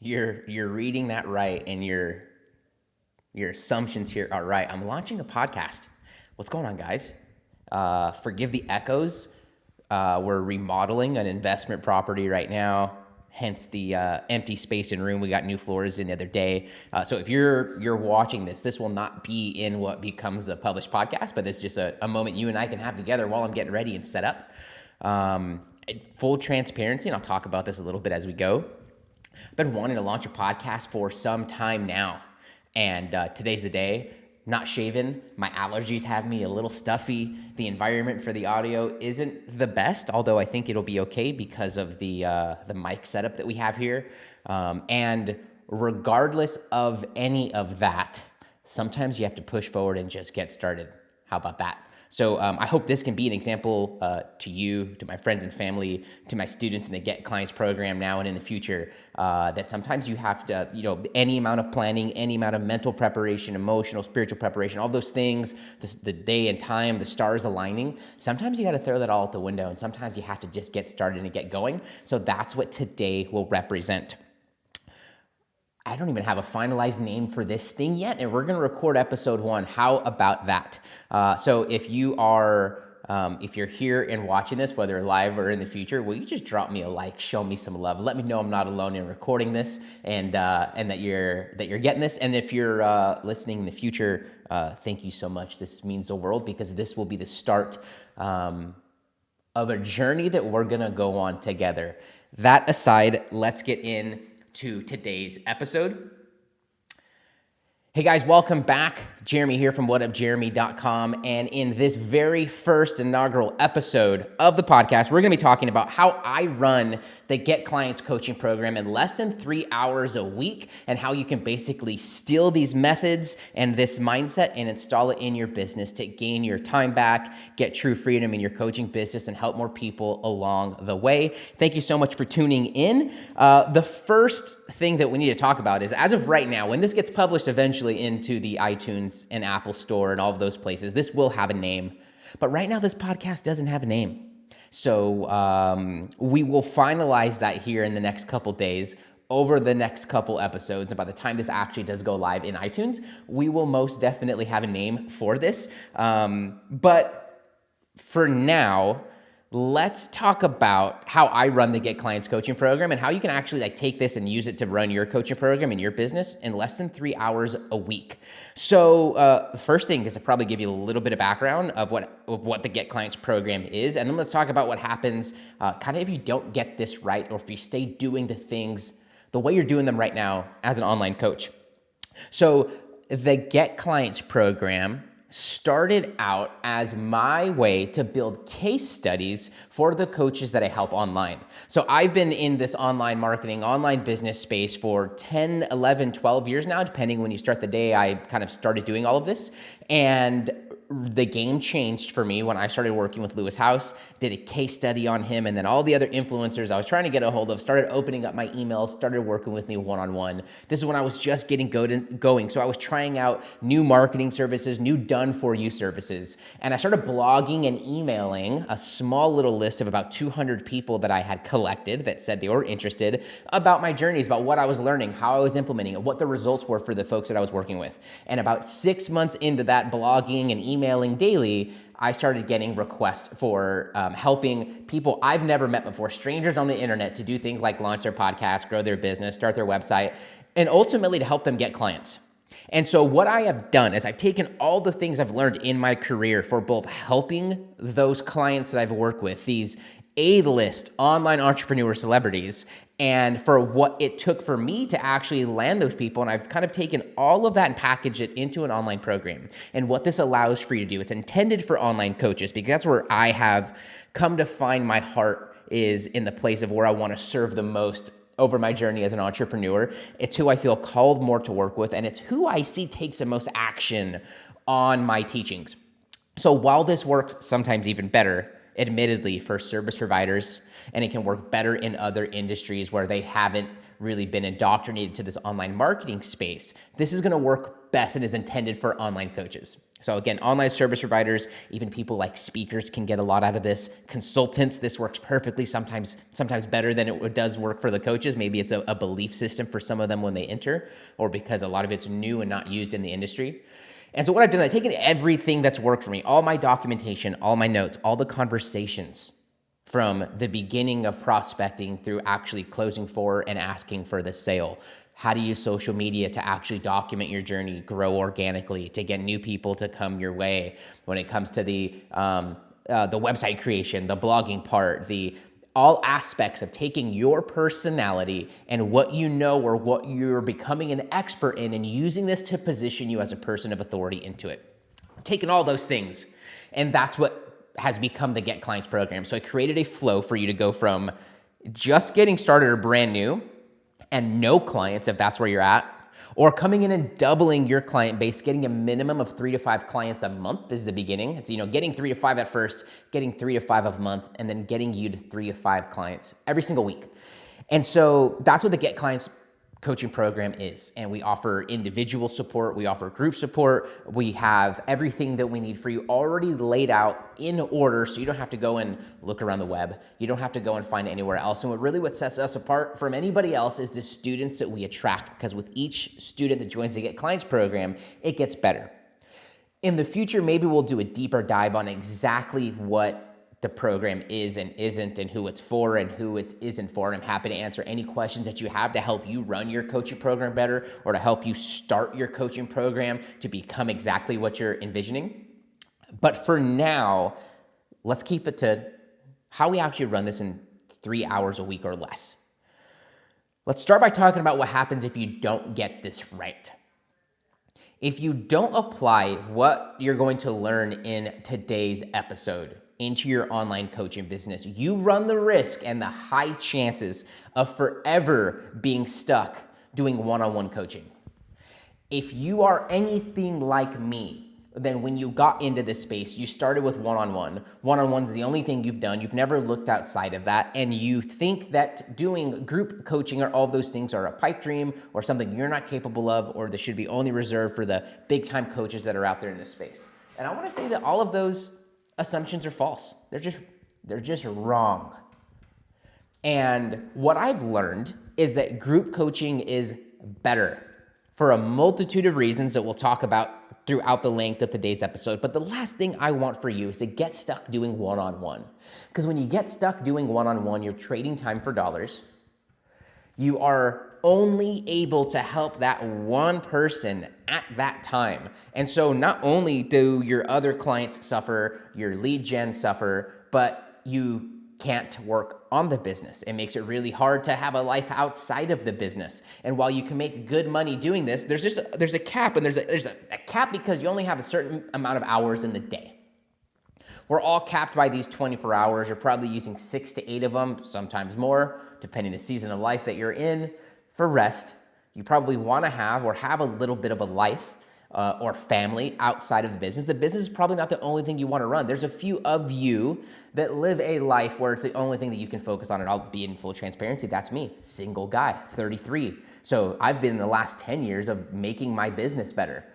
You're reading that right, and your assumptions here are right. I'm launching a podcast. What's going on, guys? Forgive the echoes. We're remodeling an investment property right now, hence the empty space in room. We got new floors in the other day. So if you're watching this will not be in what becomes a published podcast, but it's just a moment you and I can have together while I'm getting ready and set up. Full transparency, and I'll talk about this a little bit as we go. I've been wanting to launch a podcast for some time now, and today's the day. Not shaven, my allergies have me a little stuffy. The environment for the audio isn't the best, although I think it'll be okay because of the mic setup that we have here. And regardless of any of that, sometimes you have to push forward and just get started. How about that? So I hope this can be an example to you, to my friends and family, to my students in the Get Clients program now and in the future, that sometimes you have to, any amount of planning, any amount of mental preparation, emotional, spiritual preparation, all those things, the day and time, the stars aligning, sometimes you got to throw that all out the window, and sometimes you have to just get started and get going. So that's what today will represent. I don't even have a finalized name for this thing yet, and we're going to record episode 1. How about that? So if you're here and watching this, whether live or in the future, will you just drop me a like, show me some love, let me know I'm not alone in recording this, and that you're getting this. And if you're listening in the future, thank you so much. This means the world, because this will be the start of a journey that we're going to go on together. That aside, let's get into today's episode. Hey guys, welcome back. Jeremy here from whatupjeremy.com. And in this very first inaugural episode of the podcast, we're going to be talking about how I run the Get Clients coaching program in less than 3 hours a week, and how you can basically steal these methods and this mindset and install it in your business to gain your time back, get true freedom in your coaching business, and help more people along the way. Thank you so much for tuning in. The first thing that we need to talk about is, as of right now, when this gets published eventually into the iTunes and Apple Store and all of those places, this will have a name. But right now, this podcast doesn't have a name. So we will finalize that here in the next couple days, over the next couple episodes. And by the time this actually does go live in iTunes, we will most definitely have a name for this. But for now, let's talk about how I run the Get Clients coaching program, and how you can actually take this and use it to run your coaching program in your business in less than 3 hours a week. So the first thing is to probably give you a little bit of background of what the Get Clients program is, and then let's talk about what happens kind of if you don't get this right, or if you stay doing the things the way you're doing them right now as an online coach. So the Get Clients program started out as my way to build case studies for the coaches that I help online. So I've been in this online marketing, online business space for 10, 11, 12 years now, depending when you start the day I kind of started doing all of this. And the game changed for me when I started working with Lewis House, did a case study on him, and then all the other influencers I was trying to get a hold of started opening up my emails, started working with me one-on-one. This is when I was just getting going. So I was trying out new marketing services, new done-for-you services. And I started blogging and emailing a small little list of about 200 people that I had collected that said they were interested, about my journeys, about what I was learning, how I was implementing it, what the results were for the folks that I was working with. And about 6 months into that blogging and emailing daily, I started getting requests for helping people I've never met before, strangers on the internet, to do things like launch their podcast, grow their business, start their website, and ultimately to help them get clients. And so what I have done is I've taken all the things I've learned in my career for both helping those clients that I've worked with, these A-list online entrepreneur celebrities, and for what it took for me to actually land those people. And I've kind of taken all of that and packaged it into an online program. And what this allows for you to do, it's intended for online coaches, because that's where I have come to find my heart is in the place of where I want to serve the most over my journey as an entrepreneur. It's who I feel called more to work with, and it's who I see takes the most action on my teachings. So while this works sometimes even better admittedly, for service providers, and it can work better in other industries where they haven't really been indoctrinated to this online marketing space. This is going to work best and is intended for online coaches. So again, online service providers, even people like speakers can get a lot out of this. Consultants, this works perfectly, sometimes better than it does work for the coaches. Maybe it's a belief system for some of them when they enter, or because a lot of it's new and not used in the industry. And so what I've done, I've taken everything that's worked for me, all my documentation, all my notes, all the conversations from the beginning of prospecting through actually closing for and asking for the sale. How to use social media to actually document your journey, grow organically, to get new people to come your way. When it comes to the website creation, the blogging part, all aspects of taking your personality and what you know or what you're becoming an expert in and using this to position you as a person of authority into it. Taking all those things, and that's what has become the Get Clients program. So I created a flow for you to go from just getting started or brand new and no clients, if that's where you're at, or coming in and doubling your client base, getting a minimum of 3 to 5 clients a month is the beginning. It's, getting 3 to 5 at first, getting 3 to 5 a month, and then getting you to 3 to 5 clients every single week. And so that's what the Get Clients coaching program is. And we offer individual support. We offer group support. We have everything that we need for you already laid out in order, so you don't have to go and look around the web. You don't have to go and find anywhere else. And what sets us apart from anybody else is the students that we attract, because with each student that joins the Get Clients program, it gets better. In the future, maybe we'll do a deeper dive on exactly what the program is and isn't, and who it's for and who it isn't for. And I'm happy to answer any questions that you have to help you run your coaching program better, or to help you start your coaching program to become exactly what you're envisioning. But for now, let's keep it to how we actually run this in 3 hours a week or less. Let's start by talking about what happens if you don't get this right. If you don't apply what you're going to learn in today's episode into your online coaching business, you run the risk and the high chances of forever being stuck doing one-on-one coaching. If you are anything like me, then when you got into this space, you started with one-on-one. One-on-one is the only thing you've done. You've never looked outside of that, and you think that doing group coaching or all those things are a pipe dream or something you're not capable of, or that should be only reserved for the big-time coaches that are out there in this space. And I want to say that all of those assumptions are false. They're just wrong. And what I've learned is that group coaching is better for a multitude of reasons that we'll talk about throughout the length of today's episode. But the last thing I want for you is to get stuck doing one-on-one. Because when you get stuck doing one-on-one, you're trading time for dollars. You are only able to help that one person at that time. And so not only do your other clients suffer, your lead gen suffer, but you can't work on the business. It makes it really hard to have a life outside of the business. And while you can make good money doing this, there's a cap, and there's a cap because you only have a certain amount of hours in the day. We're all capped by these 24 hours. You're probably using 6 to 8 of them, sometimes more, depending the season of life that you're in. For rest, you probably want to have a little bit of a life or family outside of the business. The business is probably not the only thing you want to run. There's a few of you that live a life where it's the only thing that you can focus on, and I'll be in full transparency. That's me, single guy, 33. So I've been in the last 10 years of making my business better.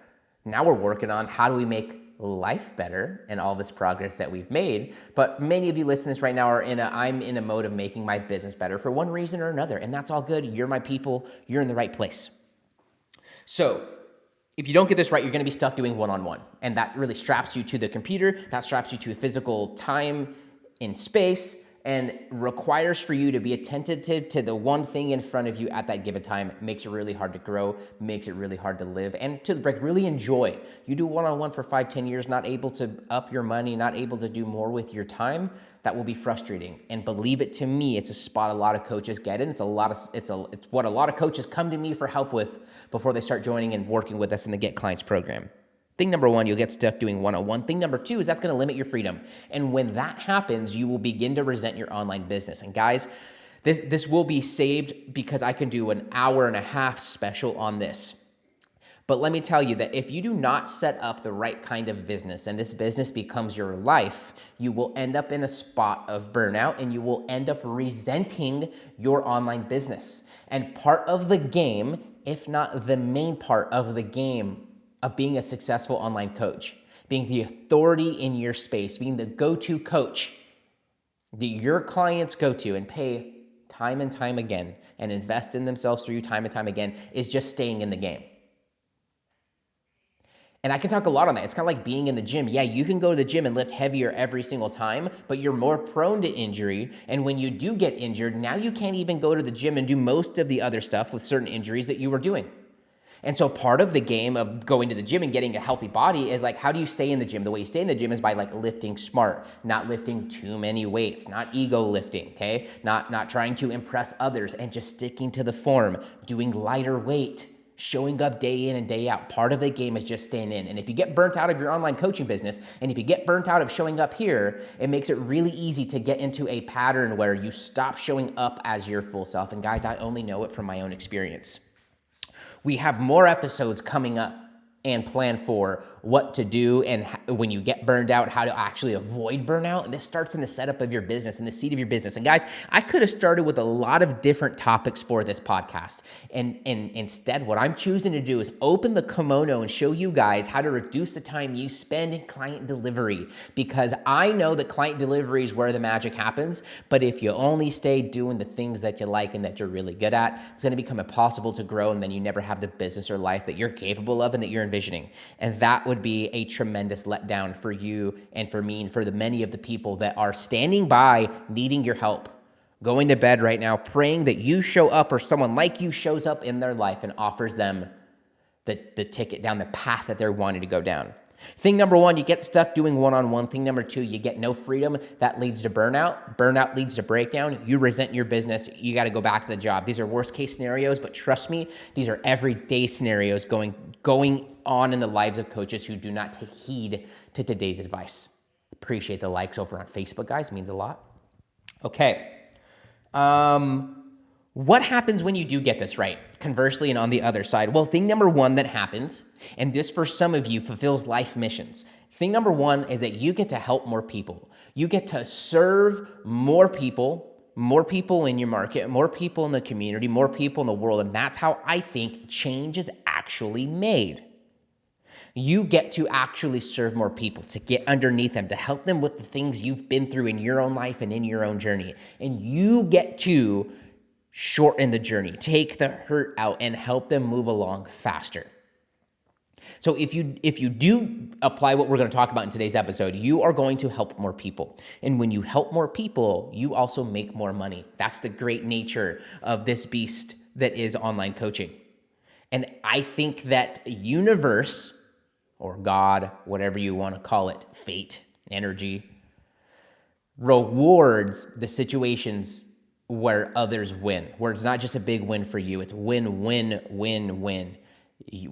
Now we're working on how do we make life better and all this progress that we've made. But many of you listening to this right now I'm in a mode of making my business better for one reason or another. And that's all good. You're my people. You're in the right place. So if you don't get this right, you're going to be stuck doing one-on-one. And that really straps you to the computer. That straps you to a physical time in space, and requires for you to be attentive to the one thing in front of you at that given time. Makes it really hard to grow, makes it really hard to live, and to really enjoy. You do one-on-one for 5-10 years, not able to up your money, not able to do more with your time, that will be frustrating. And believe it to me, it's a spot a lot of coaches get in. It's what a lot of coaches come to me for help with before they start joining and working with us in the Get Clients program. Thing number one, you'll get stuck doing one-on-one. Thing number two is that's going to limit your freedom. And when that happens, you will begin to resent your online business. And guys, this will be saved because I can do an hour and a half special on this. But let me tell you that if you do not set up the right kind of business and this business becomes your life, you will end up in a spot of burnout and you will end up resenting your online business. And part of the game, if not the main part of the game of being a successful online coach, being the authority in your space, being the go-to coach that your clients go to and pay time and time again and invest in themselves through you time and time again, is just staying in the game. And I can talk a lot on that. It's kind of like being in the gym. Yeah, you can go to the gym and lift heavier every single time, but you're more prone to injury. And when you do get injured, now you can't even go to the gym and do most of the other stuff with certain injuries that you were doing. And so part of the game of going to the gym and getting a healthy body is like, how do you stay in the gym? The way you stay in the gym is by like lifting smart, not lifting too many weights, not ego lifting, okay? Not trying to impress others and just sticking to the form, doing lighter weight, showing up day in and day out. Part of the game is just staying in. And if you get burnt out of your online coaching business, and if you get burnt out of showing up here, it makes it really easy to get into a pattern where you stop showing up as your full self. And guys, I only know it from my own experience. We have more episodes coming up and plan for what to do and when you get burned out, how to actually avoid burnout. And this starts in the setup of your business and the seed of your business. And guys, I could have started with a lot of different topics for this podcast. And instead, what I'm choosing to do is open the kimono and show you guys how to reduce the time you spend in client delivery. Because I know that client delivery is where the magic happens. But if you only stay doing the things that you like and that you're really good at, it's going to become impossible to grow. And then you never have the business or life that you're capable of and that you're envisioning. And that would be a tremendous letdown for you and for me and for the many of the people that are standing by needing your help, going to bed right now, praying that you show up or someone like you shows up in their life and offers them the ticket down the path that they're wanting to go down. Thing number one, you get stuck doing one-on-one. Thing number two, you get no freedom. That leads to burnout. Burnout leads to breakdown. You resent your business. You got to go back to the job. These are worst case scenarios, but trust me, these are everyday scenarios going on in the lives of coaches who do not take heed to today's advice. Appreciate the likes over on Facebook, guys. It means a lot. Okay. What happens when you do get this right? Conversely, and on the other side, well, thing number one that happens, and this for some of you fulfills life missions. Thing number one is that you get to help more people. You get to serve more people in your market, more people in the community, more people in the world. And that's how I think change is actually made. You get to actually serve more people, to get underneath them, to help them with the things you've been through in your own life and in your own journey. And you get to shorten the journey, take the hurt out, and help them move along faster. So if you do apply what we're going to talk about in today's episode, you are going to help more people. And when you help more people, you also make more money. That's the great nature of this beast that is online coaching. And I think that universe, or God, whatever you want to call it, fate, energy, rewards the situations where others win, where it's not just a big win for you, it's win, win, win, win.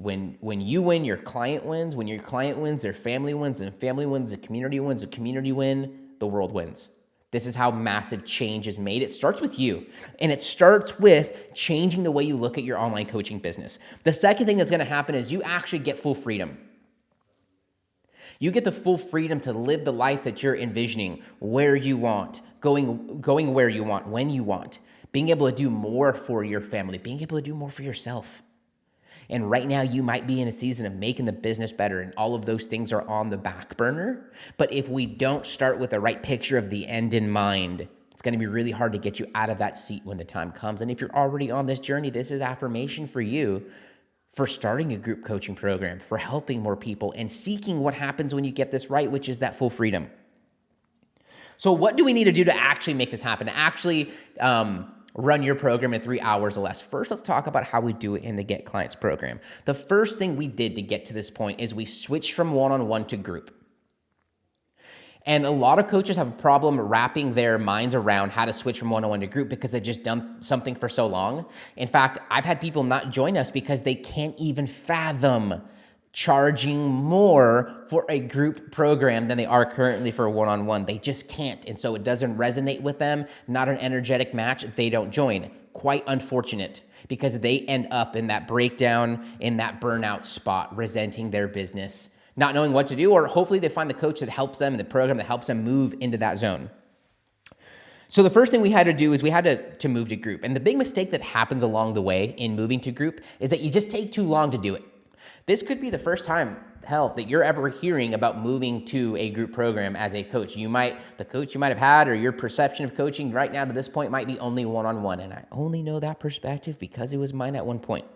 When you win, your client wins. When your client wins, their family wins, and family wins, the community win, the world wins. This is how massive change is made. It starts with you, and it starts with changing the way you look at your online coaching business. The second thing that's going to happen is you actually get full freedom. You get the full freedom to live the life that you're envisioning, where you want, going where you want, when you want, being able to do more for your family, being able to do more for yourself. And right now you might be in a season of making the business better, and all of those things are on the back burner. But if we don't start with the right picture of the end in mind, it's going to be really hard to get you out of that seat when the time comes. And if you're already on this journey, this is affirmation for you for starting a group coaching program, for helping more people and seeking what happens when you get this right, which is that full freedom. So what do we need to do to actually make this happen, to actually run your program in 3 hours or less? First, let's talk about how we do it in the Get Clients program. The first thing we did to get to this point is we switched from one-on-one to group. And a lot of coaches have a problem wrapping their minds around how to switch from one-on-one to group because they've just done something for so long. In fact, I've had people not join us because they can't even fathom charging more for a group program than they are currently for a one-on-one. They just can't. And so it doesn't resonate with them, not an energetic match, they don't join. quite unfortunate because they end up in that breakdown, in that burnout spot, resenting their business, not knowing what to do, or hopefully they find the coach that helps them, the program that helps them move into that zone. So the first thing we had to do is we had to move to group. And the big mistake that happens along the way in moving to group is that you just take too long to do it. This could be the first time, hell, that you're ever hearing about moving to a group program as a coach. The coach you might have had, or your perception of coaching right now to this point might be only one-on-one. And I only know that perspective because it was mine at one point.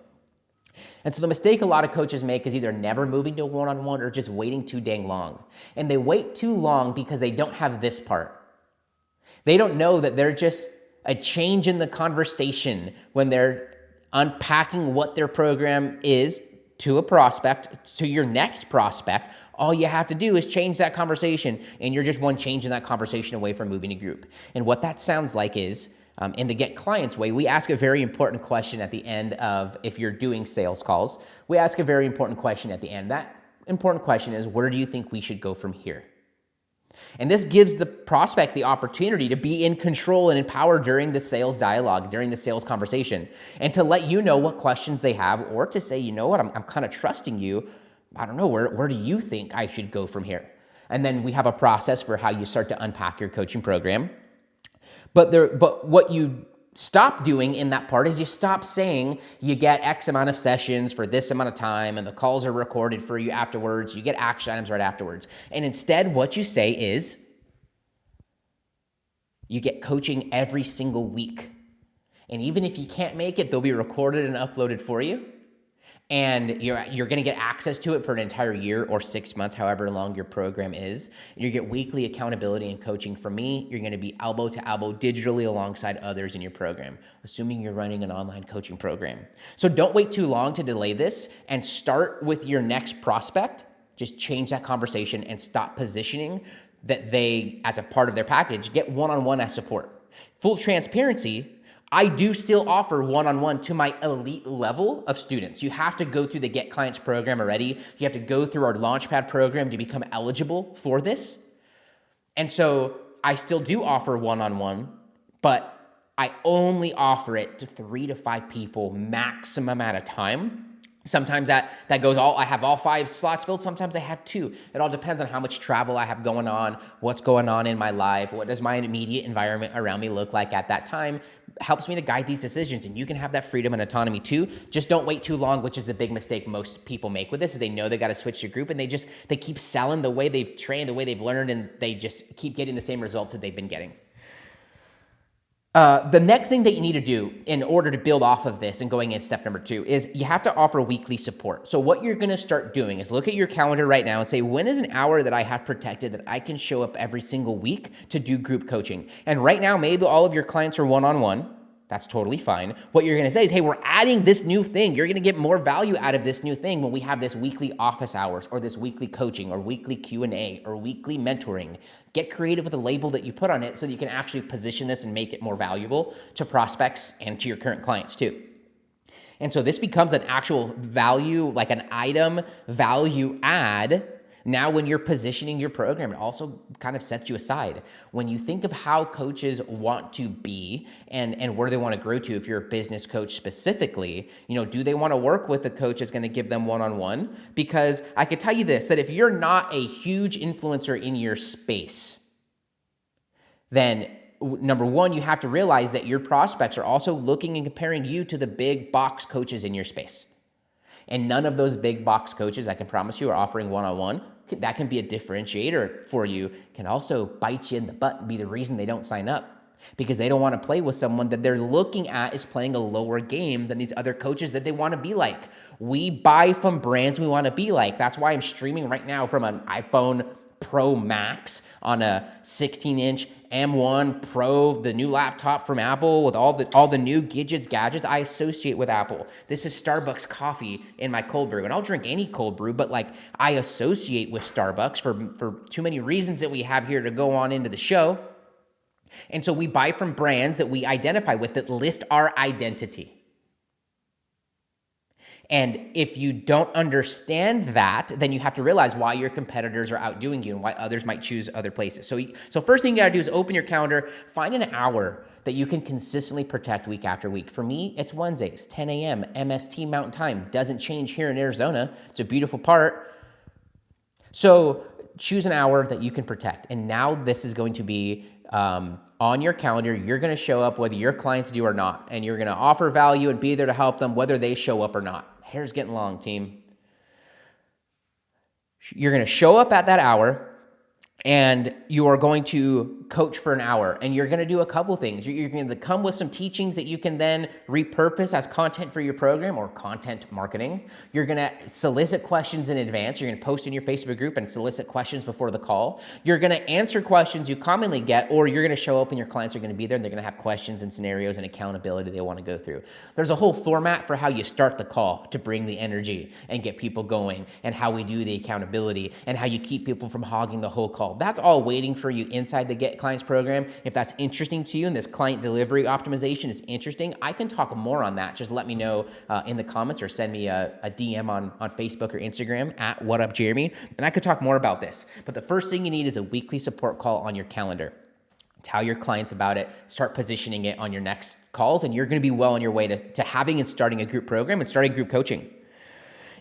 And so the mistake a lot of coaches make is either never moving to a one-on-one or just waiting too dang long. And they wait too long because they don't have this part. They don't know that they're just a change in the conversation when they're unpacking what their program is to a prospect, to your next prospect. All you have to do is change that conversation, and you're just one change in that conversation away from moving to group. And what that sounds like is, in the Get Clients way, we ask a very important question at the end of, if you're doing sales calls, we ask a very important question at the end. That important question is, where do you think we should go from here? And this gives the prospect the opportunity to be in control and empowered during the sales dialogue, during the sales conversation, and to let you know what questions they have, or to say, you know what, I'm kind of trusting you. I don't know, where do you think I should go from here? And then we have a process for how you start to unpack your coaching program. But what you stop doing in that part is you stop saying you get X amount of sessions for this amount of time and the calls are recorded for you afterwards. You get action items right afterwards. And instead, what you say is you get coaching every single week. And even if you can't make it, they'll be recorded and uploaded for you. And you're going to get access to it for an entire year or 6 months, however long your program is. You get weekly accountability and coaching from me. You're going to be elbow to elbow digitally alongside others in your program, assuming you're running an online coaching program. So don't wait too long to delay this, and start with your next prospect. Just change that conversation and stop positioning that they, as a part of their package, get one-on-one as support. Full transparency, I do still offer one-on-one to my elite level of students. You have to go through the Get Clients program already. You have to go through our Launchpad program to become eligible for this. And so I still do offer one-on-one, but I only offer it to 3 to 5 people maximum at a time. Sometimes that goes I have all 5 slots filled. Sometimes I have 2. It all depends on how much travel I have going on, what's going on in my life, what does my immediate environment around me look like at that time. Helps me to guide these decisions, and you can have that freedom and autonomy too. Just don't wait too long, which is the big mistake most people make with this, is they know they got to switch to group, and they keep selling the way they've trained, the way they've learned, and they just keep getting the same results that they've been getting. The next thing that you need to do in order to build off of this and going in step number 2 is you have to offer weekly support. So what you're going to start doing is look at your calendar right now and say, when is an hour that I have protected that I can show up every single week to do group coaching? And right now, maybe all of your clients are one-on-one. That's totally fine. What you're going to say is, hey, we're adding this new thing. You're going to get more value out of this new thing when we have this weekly office hours, or this weekly coaching, or weekly Q&A, or weekly mentoring. Get creative with the label that you put on it so that you can actually position this and make it more valuable to prospects and to your current clients too. And so this becomes an actual value, like an item value add. Now, when you're positioning your program, it also kind of sets you aside. When you think of how coaches want to be and where they want to grow to, if you're a business coach specifically, do they want to work with a coach that's going to give them one-on-one? Because I could tell you this, that if you're not a huge influencer in your space, then number one, you have to realize that your prospects are also looking and comparing you to the big box coaches in your space. And none of those big box coaches, I can promise you, are offering one-on-one. That can be a differentiator for you, can also bite you in the butt and be the reason they don't sign up, because they don't want to play with someone that they're looking at is playing a lower game than these other coaches that they want to be like. We buy from brands we want to be like. That's why I'm streaming right now from an iPhone Pro Max on a 16-inch M1 Pro, the new laptop from Apple with all the new gadgets I associate with Apple. This is Starbucks coffee in my cold brew, and I'll drink any cold brew, but I associate with Starbucks for too many reasons that we have here to go on into the show. And so we buy from brands that we identify with, that lift our identity. And if you don't understand that, then you have to realize why your competitors are outdoing you and why others might choose other places. So first thing you gotta do is open your calendar, find an hour that you can consistently protect week after week. For me, it's Wednesdays, 10 a.m., MST Mountain Time. Doesn't change here in Arizona. It's a beautiful part. So choose an hour that you can protect. And now this is going to be on your calendar. You're gonna show up whether your clients do or not. And you're gonna offer value and be there to help them whether they show up or not. Hair's getting long, team. You're gonna show up at that hour and you are going to coach for an hour, and you're gonna do a couple things. You're gonna come with some teachings that you can then repurpose as content for your program or content marketing. You're gonna solicit questions in advance. You're gonna post in your Facebook group and solicit questions before the call. You're gonna answer questions you commonly get, or you're gonna show up and your clients are gonna be there and they're gonna have questions and scenarios and accountability they wanna go through. There's a whole format for how you start the call to bring the energy and get people going, and how we do the accountability, and how you keep people from hogging the whole call. That's all waiting for you inside the Get Clients program. If that's interesting to you and this client delivery optimization is interesting, I can talk more on that. Just let me know in the comments or send me a DM on Facebook or Instagram at WhatUpJeremy, and I could talk more about this. But the first thing you need is a weekly support call on your calendar. Tell your clients about it, start positioning it on your next calls, and you're gonna be well on your way to having and starting a group program and starting group coaching.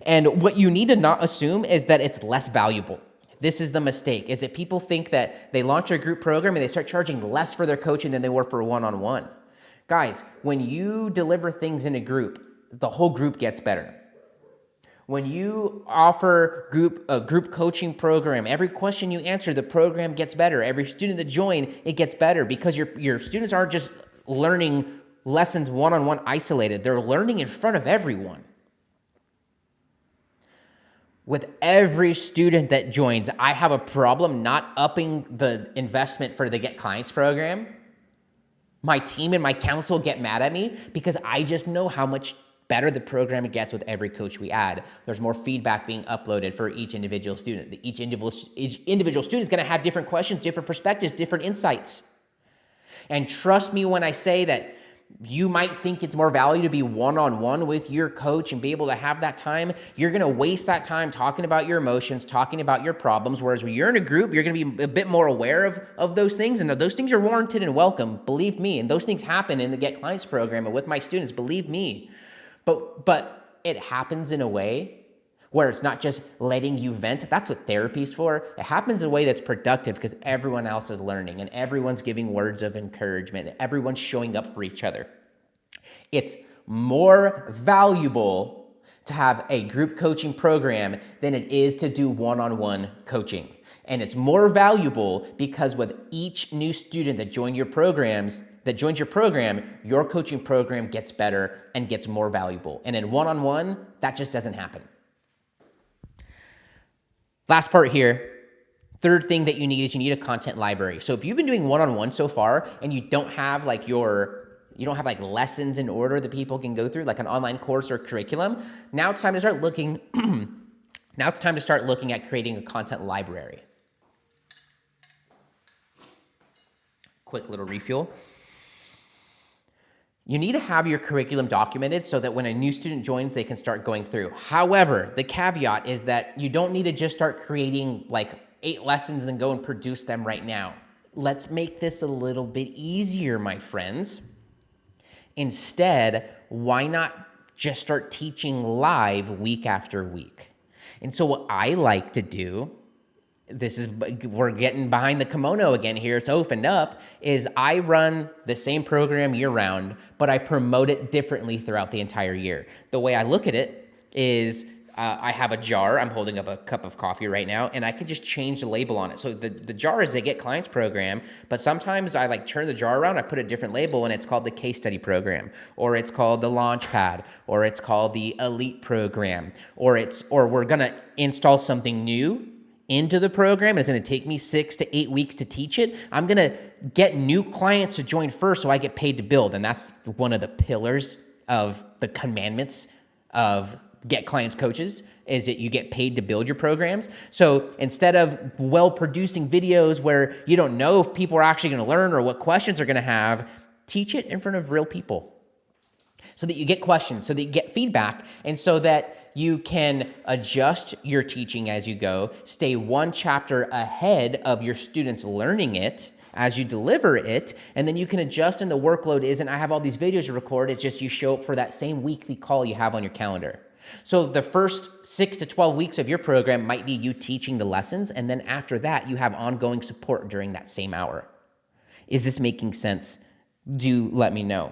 And what you need to not assume is that it's less valuable. This is the mistake, is that people think that they launch a group program and they start charging less for their coaching than they were for a one-on-one. Guys, when you deliver things in a group, the whole group gets better. When you offer a group coaching program, every question you answer, the program gets better. Every student that joins, it gets better, because your students aren't just learning lessons one-on-one isolated. They're learning in front of everyone. With every student that joins, I have a problem not upping the investment for the Get Clients program. My team and my council get mad at me because I just know how much better the program gets with every coach we add. There's more feedback being uploaded for each individual student. Each individual student is gonna have different questions, different perspectives, different insights. And trust me when I say that you might think it's more value to be one-on-one with your coach and be able to have that time. You're gonna waste that time talking about your emotions, talking about your problems, whereas when you're in a group, you're gonna be a bit more aware of those things, and those things are warranted and welcome, believe me, and those things happen in the Get Clients program and with my students, believe me. But it happens in a way where it's not just letting you vent. That's what therapy's for. It happens in a way that's productive because everyone else is learning and everyone's giving words of encouragement and everyone's showing up for each other. It's more valuable to have a group coaching program than it is to do one-on-one coaching. And it's more valuable because with each new student that joins your program, your coaching program gets better and gets more valuable. And in one-on-one, that just doesn't happen. Last part here, third thing that you need is you need a content library. So if you've been doing one-on-one so far and you don't have like lessons in order that people can go through, like an online course or curriculum, now it's time to start looking at creating a content library. Quick little refuel. You need to have your curriculum documented so that when a new student joins, they can start going through. However, the caveat is that you don't need to just start creating like 8 lessons and go and produce them right now. Let's make this a little bit easier, my friends. Instead, why not just start teaching live week after week? And so what I like to do, we're getting behind the kimono again here, it's opened up, is I run the same program year round, but I promote it differently throughout the entire year. The way I look at it is I have a jar, I'm holding up a cup of coffee right now, and I can just change the label on it. So the jar is the Get Clients program, but sometimes I like turn the jar around, I put a different label, and it's called the Case Study program, or it's called the Launchpad, or it's called the Elite program, or we're gonna install something new into the program, and it's gonna take me 6 to 8 weeks to teach it. I'm gonna get new clients to join first so I get paid to build, and that's one of the pillars of the commandments of Get Clients coaches, is that you get paid to build your programs. So instead of well-producing videos where you don't know if people are actually gonna learn or what questions they're gonna have, teach it in front of real people. so that you get questions, so that you get feedback, and so that you can adjust your teaching as you go, stay one chapter ahead of your students learning it as you deliver it, and then you can adjust, and the workload isn't, I have all these videos to record, it's just you show up for that same weekly call you have on your calendar. So the first 6 to 12 weeks of your program might be you teaching the lessons, and then after that, you have ongoing support during that same hour. Is this making sense? Do let me know.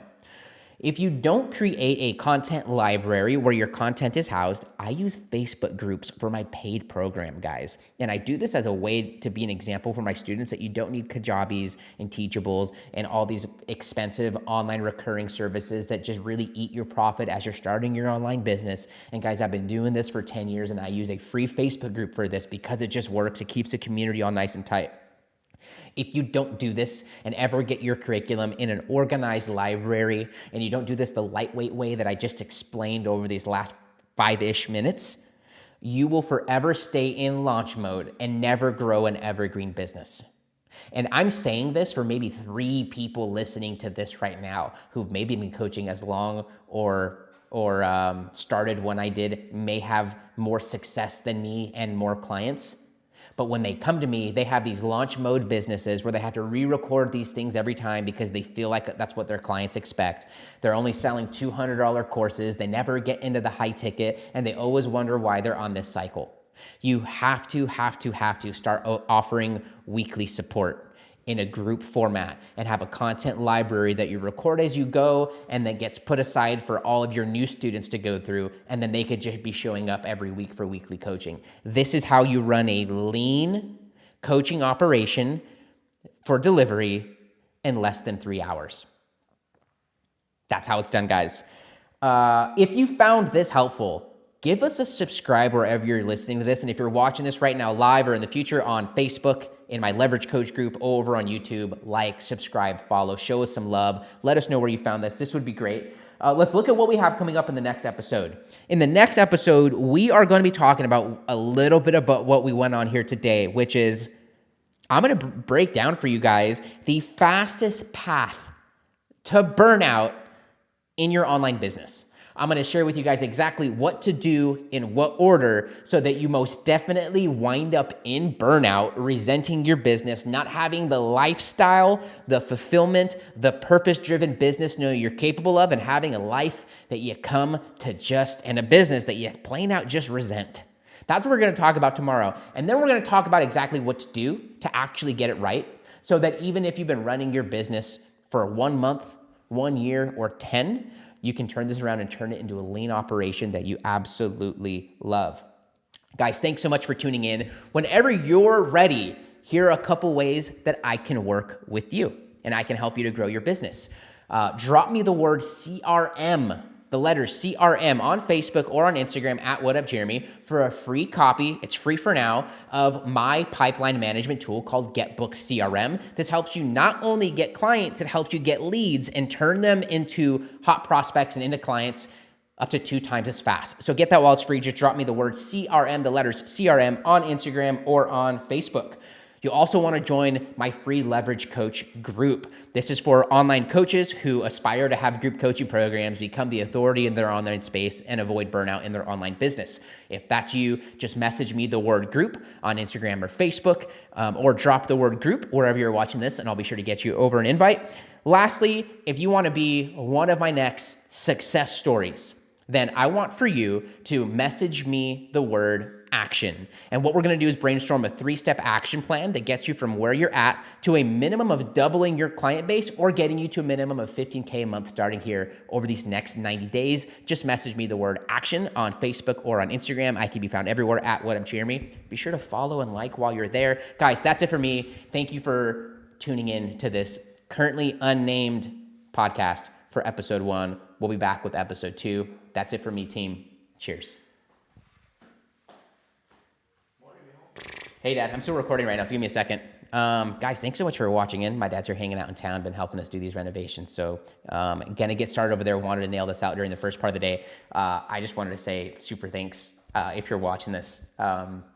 If you don't create a content library where your content is housed, I use Facebook groups for my paid program, guys. And I do this as a way to be an example for my students that you don't need Kajabis and Teachables and all these expensive online recurring services that just really eat your profit as you're starting your online business. And guys, I've been doing this for 10 years and I use a free Facebook group for this because it just works. It keeps the community all nice and tight. If you don't do this and ever get your curriculum in an organized library, and you don't do this the lightweight way that I just explained over these last 5-ish minutes, you will forever stay in launch mode and never grow an evergreen business. And I'm saying this for maybe 3 people listening to this right now who've maybe been coaching as long or started when I did, may have more success than me and more clients. But when they come to me, they have these launch mode businesses where they have to re-record these things every time because they feel like that's what their clients expect. They're only selling $200 courses. They never get into the high ticket, and they always wonder why they're on this cycle. You have to start offering weekly support in a group format and have a content library that you record as you go and that gets put aside for all of your new students to go through, and then they could just be showing up every week for weekly coaching. This is how you run a lean coaching operation for delivery in less than 3 hours. That's how it's done, guys. If you found this helpful, give us a subscribe wherever you're listening to this. And if you're watching this right now live or in the future on Facebook, in my Leverage Coach group, over on YouTube, like, subscribe, follow, show us some love. Let us know where you found this. This would be great. Let's look at what we have coming up in the next episode. In the next episode, we are going to be talking about a little bit about what we went on here today, which is I'm going to break down for you guys the fastest path to burnout in your online business. I'm going to share with you guys exactly what to do in what order so that you most definitely wind up in burnout, resenting your business, not having the lifestyle, the fulfillment, the purpose-driven business you're capable of, and having a life that you come to just, and a business that you plain out just resent. That's what we're going to talk about tomorrow. And then we're going to talk about exactly what to do to actually get it right so that even if you've been running your business for 1 month, 1 year, or 10, you can turn this around and turn it into a lean operation that you absolutely love. Guys, thanks so much for tuning in. Whenever you're ready, here are a couple ways that I can work with you and I can help you to grow your business. Drop me the word CRM, the letters CRM, on Facebook or on Instagram at WhatUpJeremy for a free copy. It's free for now, of my pipeline management tool called GetBookedCRM. This helps you not only get clients, it helps you get leads and turn them into hot prospects and into clients up to 2 times as fast. So get that while it's free. Just drop me the word CRM, the letters CRM, on Instagram or on Facebook. You also want to join my free Leverage Coach group. This is for online coaches who aspire to have group coaching programs, become the authority in their online space, and avoid burnout in their online business. If that's you, just message me the word group on Instagram or Facebook, or drop the word group wherever you're watching this, and I'll be sure to get you over an invite. Lastly, if you want to be one of my next success stories, then I want for you to message me the word action. And what we're going to do is brainstorm a 3-step action plan that gets you from where you're at to a minimum of doubling your client base or getting you to a minimum of $15K a month starting here over these next 90 days. Just message me the word action on Facebook or on Instagram. I can be found everywhere at WhatUpJeremy. Be sure to follow and like while you're there. Guys, that's it for me. Thank you for tuning in to this currently unnamed podcast for episode 1. We'll be back with episode 2. That's it for me, team. Cheers. Hey, Dad, I'm still recording right now, so give me a second. Guys, thanks so much for watching in. My dad's here hanging out in town, been helping us do these renovations. So gonna get started over there. Wanted to nail this out during the first part of the day. I just wanted to say super thanks if you're watching this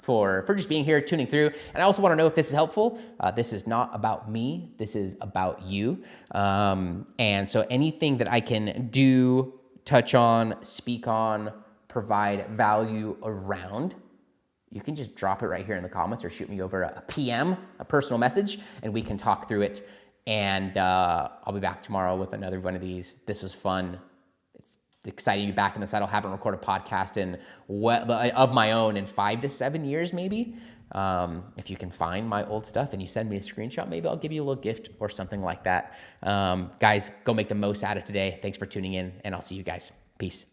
for just being here, tuning through. And I also want to know if this is helpful. This is not about me. This is about you. And so anything that I can do touch on, speak on, provide value around, you can just drop it right here in the comments or shoot me over a PM, a personal message, and we can talk through it. And I'll be back tomorrow with another one of these. This was fun. It's exciting to be back in the saddle. Haven't recorded a podcast of my own in 5 to 7 years, maybe. If you can find my old stuff and you send me a screenshot, maybe I'll give you a little gift or something like that. Guys, go make the most out of today. Thanks for tuning in, and I'll see you guys. Peace.